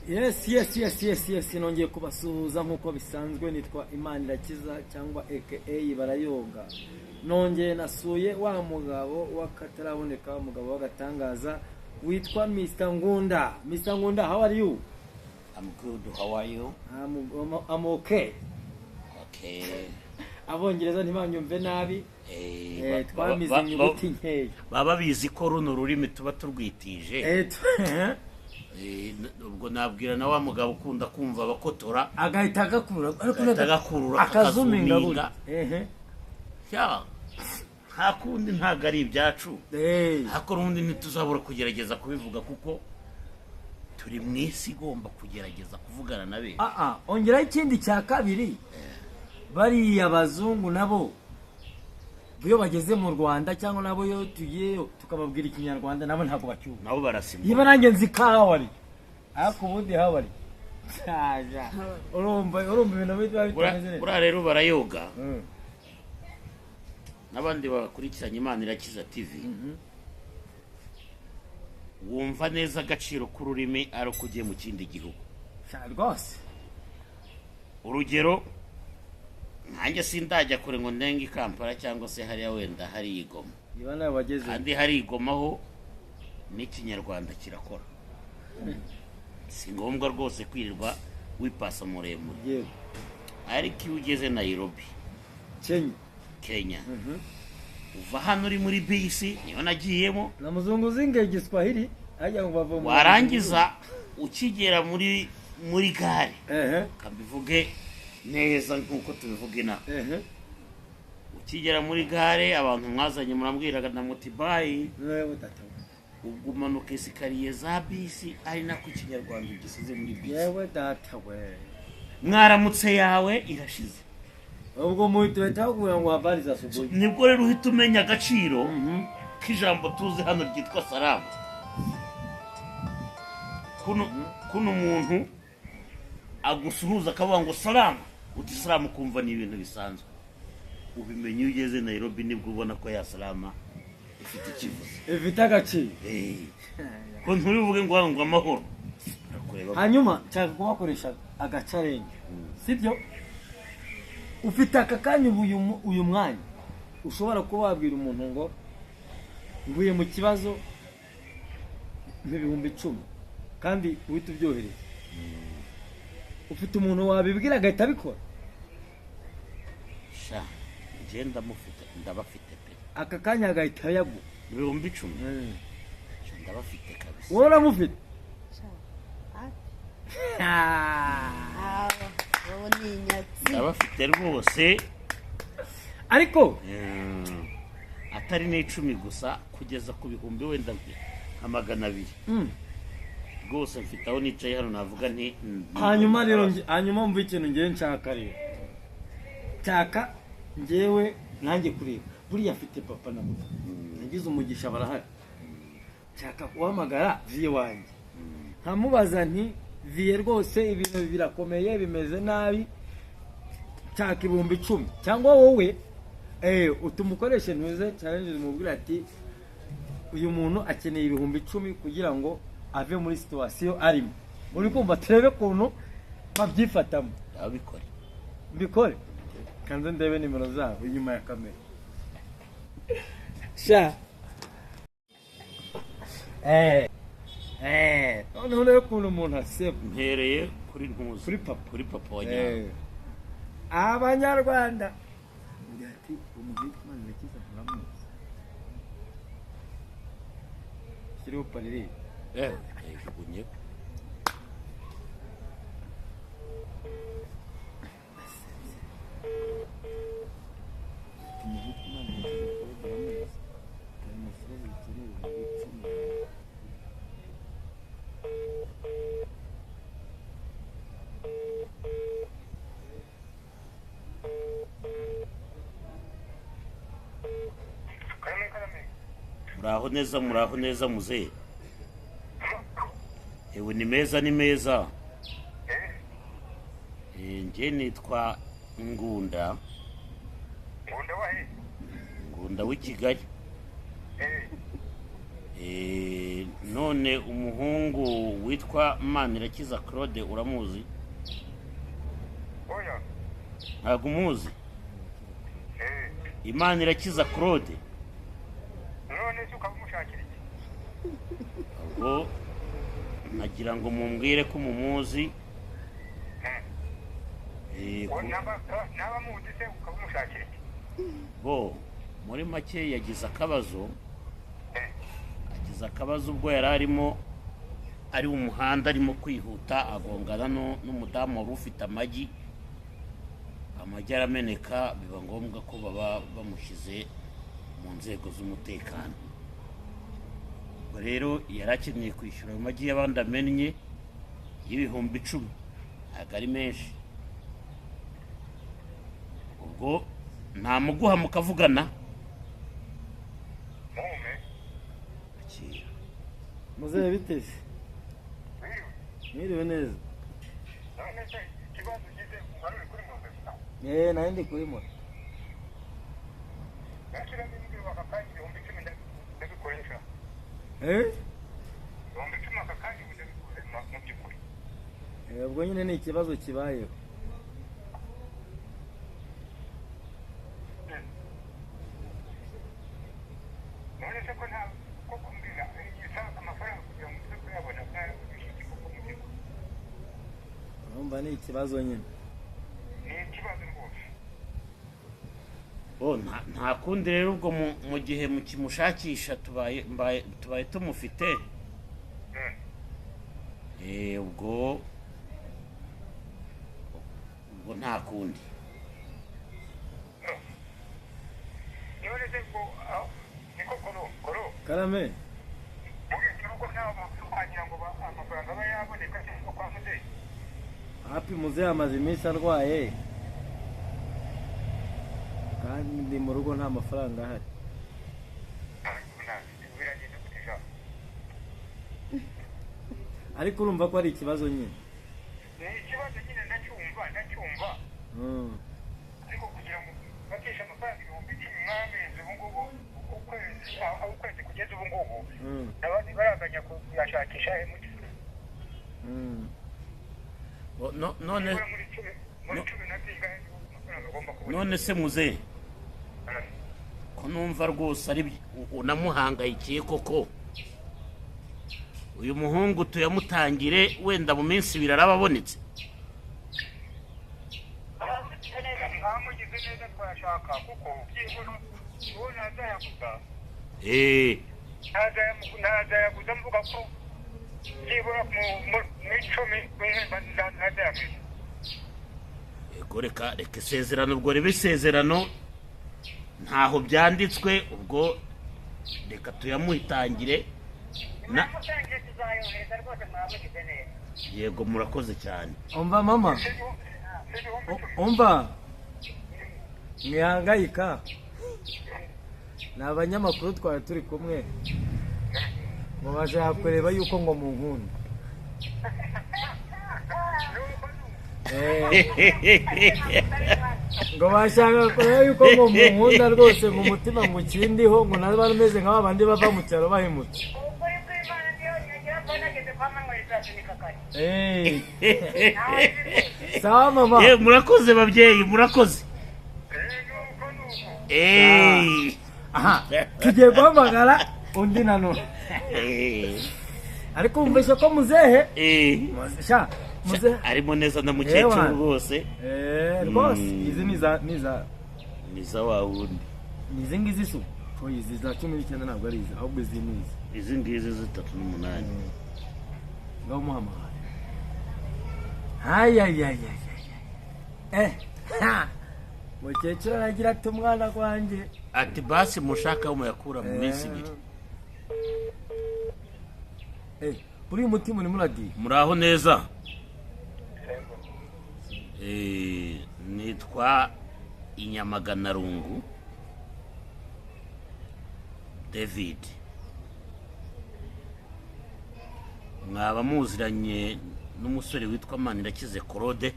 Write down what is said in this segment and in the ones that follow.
Yes, nongeye kubasuhuza nk'uko bisanzwe. Nitwa Imanirakiza cyangwa AKA Barayoga. Nongeye nasuye wa mugabo wakataraboneka, umugabo w'agatangaza witwa Mr. Ngunda. Mr. Ngunda, how are you? I'm good. How are you? I'm okay. Okay. Abongereza ntibanyumve nabi. Twamize inyuguti nkeya. Baba bizi ko runo rurimi tuba turwitije. Ubwo nabwira na wa mugabo ukunda kumva abakotora agahita agakurura akazuminga. Ya hakundi ntago ari ibyacu. Hako rundi ntituzabura kugerageza kubivuga kuko turi mwisi igomba kugerageza kuvugana na be. Ongera ikindi cya kabiri. Bari abazungu nabo iyo bageze mu Rwanda cyangwa nabo yo tugiye tukababwira ikinyarwanda nabo ntabwo bacyumva. Nabo barasimba. Yiba nanjye nzi kawari. Ariko ubundi hawari. Saja. Urumva ibintu bitameze. Bura rero Barayoga. Nabandi bakurikiranye Imanirakiza TV. Wumva neza agaciro k'ururimi ari kugiye mu kindi gihugu. Rwose. Urugero nanjye sindajya kure ngo ndenge Kampala cyangwa se hariya wenda hari Igoma. Niba nawe bageze. Kandi hari Igoma ho n'ikinyarwanda kirakora. Si ngombwa rwose kwirirwa wipasa muremure. Yego. Ariko iyo ugeze Nairobi, Kenya. Uva hano uri muri bisi niyo nagiyemo. Na muzungu zinge Giswahili ajya ngo bava mu. Warangiza ukigera muri gare. Kambivuge neza nkuko tubivuga ukigera muri gare abantu mwazanye murambwiraga na Motibai ubwo umanuka esikariye za bisi ari nako ikinyarwanda gisize muri bisi. Yewe data we, mwaramutse yawe irashize. Ubwo muhito wetaguye ngo habari za subuhi. Nibwo rero uhita umenya agaciro k'ijambo tuzi hano ryitwa salamu. Kuno umuntu agusuhuza akavuga ngo salamu, uti salamu kumva ni ibintu bisanzwe. Ubimenye ugeze Nairobi nibwo ubona ko ya salama ifite ikivuze. Ifite agaciro. Ko nturivuge ngo amahoro. Hanyuma cyangwa kubakoresha agacarenge. Sibyo? Ufite akakanya uyu mwanya ushobora kuba wabwira umuntu ngo nguye mu kibazo n'ibihumbi 10 kandi uhita ubyohereza. Ufite umuntu wabibwira agahita abikora. Sha ngenda ndabafite pe. Aka kanya agahita yagu ibihumbi 10. Ndabafite kabisa. Wora mufite. Ndabafite rwose. Ariko atari n'10 gusa kugeza ku bihumbi wenda nka 200. Rwose mfite aho nicaye hano navuga nti hanyuma rero mvu ikintu ngiye nshaka rero. Cyaka ngewe nanjye kureba. Buriya afite papa na mama. Nagize umugisha barahari. Cyaka kuhamagara vie wanjye. Nkamubaza nti vie rwose ibintu birakomeye bimeze nabi. Cyaka ibihumbi 10 cyangwa wowe utumukoreshe ntuze challenge umubwira ati uyu muntu akeneye ibihumbi 10 kugira ngo ave muri situation arimo. Uri kumva turebe kuntu babyifatamo. Abikore. Mbikore. Kanze ndebe nimero zabo inyuma ya kamera. Sha. None kuntu umuntu aseba. Mpereye kuri ntuzi. Kuri papa wanyawe. Abanyarwanda. Ndati umuhitwa Imanirakiza muramuzi. Kiriho parire. Jugunye. Muraho neza muzee. Ewe ni meza. Nje nitwa Ngunda. Ngunda wahe? Ngunda w'ikigali. None none umuhungu witwa Manirakiza Claude uramuzi? oya Ntabwo umuzi? eh Manirakiza Claude none se ukabumushakira iki ubwo nagira ngo mumbwire ko mumuzi. naba muzi se ukabumushakira iki Bo muri make yagize akabazo ubwo yari arimo ari umuhanda arimo kwihuta agongana n'umudamu wari ufite amagi arameneka biba ngombwa ko baba bamushyize mu nzego z'umutekano. Ubwo rero yari akeneye kwishyura ayo magi y'abandi amennye y'ibihumbi 10, ntabwo ari menshi. Ubwo ntamuguha mukavugana mume muzehe biteze mwiriwe neza. none se ikibazo ugize wari uri kuri moto nari ndi kuri moto. nakira n'imbwa bakakanya ibihumbi 10 ndabikoresha ibihumbi 10 akakanya ndabikoresha mu by'ukuri ubwo nyine ni ikibazo kibayeho. none se ko nta ko kumbwira isaka amafaranga kugira ngo uze kuyabona kandi ubishyize kuko mu by'ukuri urumva ni ikibazo nyine. ni ikibazo rwose nta kundi rero ubwo mu gihe mukimushakisha tubaye tumufite. Ubwo nta kundi. none se ko niko koro Karame urebye nuko nta makuru wagira ngo amafaranga aba yaboneka cyangwa kwa muzehe hapi muzehe amaze iminsi arwaye kandi mu rugo nta mafaranga ahari. biragenda gutesha ariko urumva ko ari ikibazo nyine. ni ikibazo nyine ndacyumva ariko kugira ngo batishe amafaranga ibihumbi 10 mwamezi ubu ngubu ukwezi kugeza ubu ngubu n'abandi baraganya kuyashakisha none se muzehe ko numva rwose ari unamuhangayikiye koko. Uyu muhungu tuyamutangire wenda mu minsi 2 arababonetse. amugize neza twashaka kuko byibura uwo ntazayaguza ntazayaguza mvuga ko byibura mu 10 w'ihemba ntazayaguza. Yego reka isezerano ubwo reba isezerano ntaho byanditswe ubwo reka tuyamuhitangire yego murakoze cyane. Umva mama umva mwihangayika ni abanyamakuru twari turi kumwe ngo bashaka kureba yuko ngo mu nkunda ngo bashaka kureba yuko ngo mu nkunda rwose mu mutima mu kindiho ngo nazo bameze nk'aba bandi bava mu cyaro bahimutse. Sawa mama. Murakoze babyeyi murakoze. Aha tugiye guhamagara undi nanone. Ariko umvise ko muzehe muzehe arimo neza na mukecuru rwose. Rwose izi niza wa wundi nizi ngizi su izi za 19 ntabwo ari izi ahubwo izi ngizi 38 ngaho muhamagara. Mukecuru aragira ati umwana kwanjye ati basi mushaka muyakura mu minsi 2. Uri umutima uri muradi muraho neza. Nitwa Inyamaganarungu David. Mwaba muziranye n'umusore witwa Manirakiza Claude?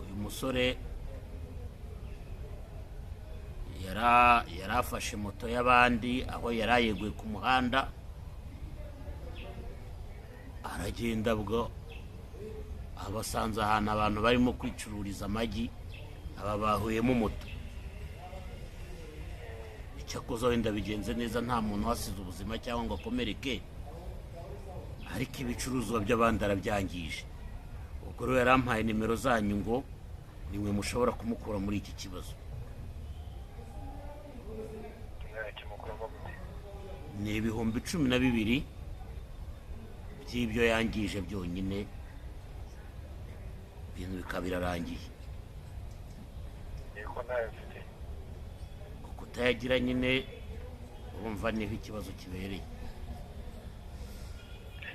uyu musore yari afashe moto y'abandi aho yari ayeguye ku muhanda, aragenda bwo abasanze ahantu abantu barimo kwicururiza amagi, aba bahuyemo moto. Icyakoze wenda bigenze neza, nta muntu wasize ubuzima cyangwa ngo akomereke, ariko ibicuruzwa by'abandi arabyangije. Ubwo rero yarampaye nimero zanyu ngo nimwe mushobora kumukura muri iki kibazo. Ni ibihumbi 12 by'ibyo yangije byonyine, ibintu bikaba birarangiye. Kuko utayagira nyine urumva niho ikibazo kibereye.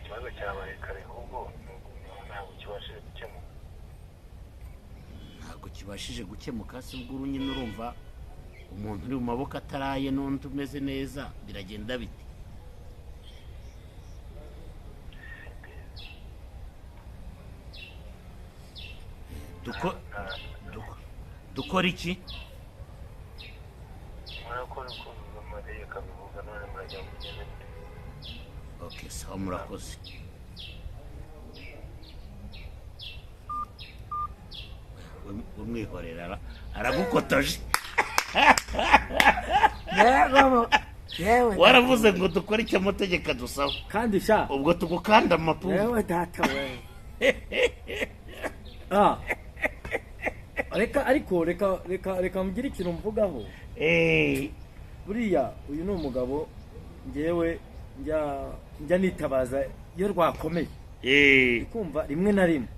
Ikibazo cyabaye kare ahubwo ntabwo kibashije gukemuka. Ntabwo kibashije gukemuka, se ubwo nyine urumva umuntu uri mu maboko ataraye n'undi umeze neza, biragenda bite? Dukora iki? Okay, sawa, murakoze. Umwihorera aragukotoje. Waravuze ngo dukore icyo amategeko adusaba, kandi sha ubwo tugukanda amapu. yewe data we. Reka mugire ikintu mvugaho. Buriya uyu ni umugabo ngewe njya nitabaza iyo rwakomeye, kumva rimwe na rimwe.